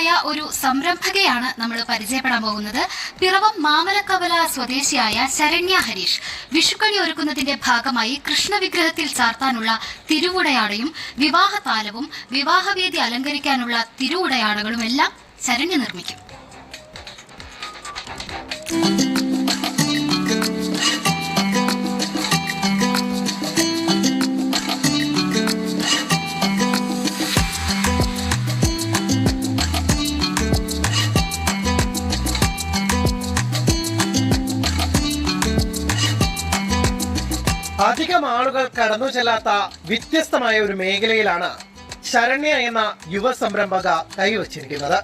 സ്വദേശിയായ ഒരു സംരംഭകയാണ് നമ്മൾ പരിചയപ്പെടാൻ പോകുന്നത്. പിറവം മാമലക്കവല സ്വദേശിയായ ശരണ്യ ഹരീഷ് വിഷുക്കണി ഒരുക്കുന്നതിന്റെ ഭാഗമായി കൃഷ്ണവിഗ്രഹത്തിൽ ചാർത്താനുള്ള തിരുവുടയാടയും വിവാഹതാലവും വിവാഹവേദി അലങ്കരിക്കാനുള്ള തിരുവുടയാടകളും എല്ലാം ശരണ്യ നിർമ്മിക്കും. അധികം ആളുകൾ കടന്നു ചെല്ലാത്ത വ്യത്യസ്തമായ ഒരു മേഖലയിലാണ് ശരണ്യ എന്ന യുവ സംരംഭക കൈവച്ചിരിക്കുന്നത്.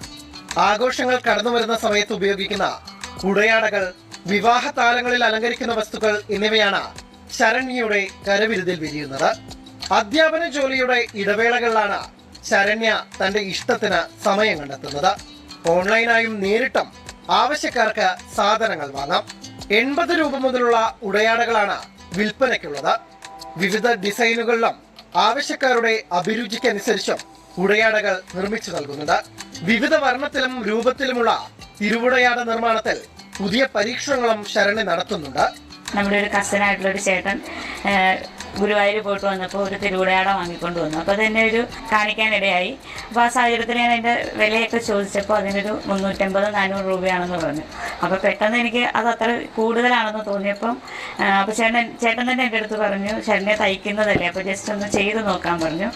ആഘോഷങ്ങൾ കടന്നു വരുന്ന സമയത്ത് ഉപയോഗിക്കുന്ന ഉടയാടകൾ, വിവാഹ താലങ്ങളിൽ അലങ്കരിക്കുന്ന വസ്തുക്കൾ എന്നിവയാണ് ശരണ്യയുടെ കരവിരുതിൽ വിരിയുന്നത്. അധ്യാപന ജോലിയുടെ ഇടവേളകളിലാണ് ശരണ്യ തന്റെ ഇഷ്ടത്തിന് സമയം കണ്ടെത്തുന്നത്. ഓൺലൈനായും നേരിട്ടും ആവശ്യക്കാർക്ക് സാധനങ്ങൾ വാങ്ങാം. 80 രൂപ മുതലുള്ള ഉടയാടകളാണ് വിൽപ്പനയ്ക്കുള്ളത്. വിവിധ ഡിസൈനുകളിലും ആവശ്യക്കാരുടെ അഭിരുചിക്കനുസരിച്ചും ഉടയാടകൾ നിർമ്മിച്ചു നൽകുന്നുണ്ട്. വിവിധ വർണ്ണത്തിലും രൂപത്തിലുമുള്ള തിരുവുടയാട നിർമ്മാണത്തിൽ പുതിയ പരീക്ഷണങ്ങളും ശരണി നടത്തുന്നുണ്ട്. നമ്മുടെ ഒരു കസിനായിട്ടുള്ളൊരു ചേട്ടൻ ഗുരുവായൂർ പോയിട്ട് വന്നപ്പോൾ ഒരു തിരുവുടയാട വാങ്ങിക്കൊണ്ട് വന്നു. അപ്പോൾ അതെന്നെ ഒരു കാണിക്കാനിടയായി. അപ്പോൾ ആ സാഹചര്യത്തിൽ ഞാൻ അതിൻ്റെ വിലയൊക്കെ ചോദിച്ചപ്പോൾ അതിനൊരു 350-400 രൂപയാണെന്ന് പറഞ്ഞു. അപ്പോൾ പെട്ടെന്ന് എനിക്ക് അത് അത്ര കൂടുതലാണെന്ന് തോന്നിയപ്പം അപ്പോൾ ചേട്ടൻ തന്നെ എൻ്റെ അടുത്ത് പറഞ്ഞു, ശരണ്യ തയ്ക്കുന്നതല്ലേ, അപ്പോൾ ജസ്റ്റ് ഒന്ന് ചെയ്ത് നോക്കാൻ പറഞ്ഞു.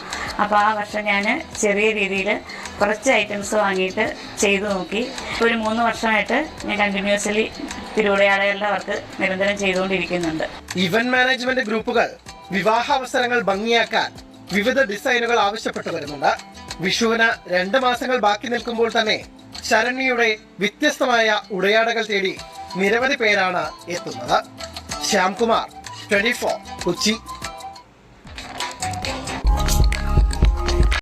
അപ്പോൾ ആ വർഷം ഞാൻ ചെറിയ രീതിയിൽ കുറച്ച് ഐറ്റംസ് വാങ്ങിയിട്ട് ചെയ്തു നോക്കി. ഒരു 3 വർഷമായിട്ട് ഞാൻ കണ്ടിന്യൂസ്ലി തിരുവുടയാടകളുടെ വർക്ക് നിരന്തരം ചെയ്തുകൊണ്ടിരിക്കുന്നുണ്ട്. ഇവന്റ് മാനേജ്മെന്റ് ഗ്രൂപ്പുകൾ വിവാഹാവസരങ്ങൾ ഭംഗിയാക്കാൻ വിവിധ ഡിസൈനുകൾ ആവശ്യപ്പെട്ടു വരുന്നുണ്ട്. വിഷുവിന് 2 മാസങ്ങൾ ബാക്കി നിൽക്കുമ്പോൾ തന്നെ ശരണ്യയുടെ വ്യത്യസ്തമായ ഉടയാടകൾ തേടി നിരവധി പേരാണ് എത്തുന്നത്. ശ്യാംകുമാർ, 24, കൊച്ചി.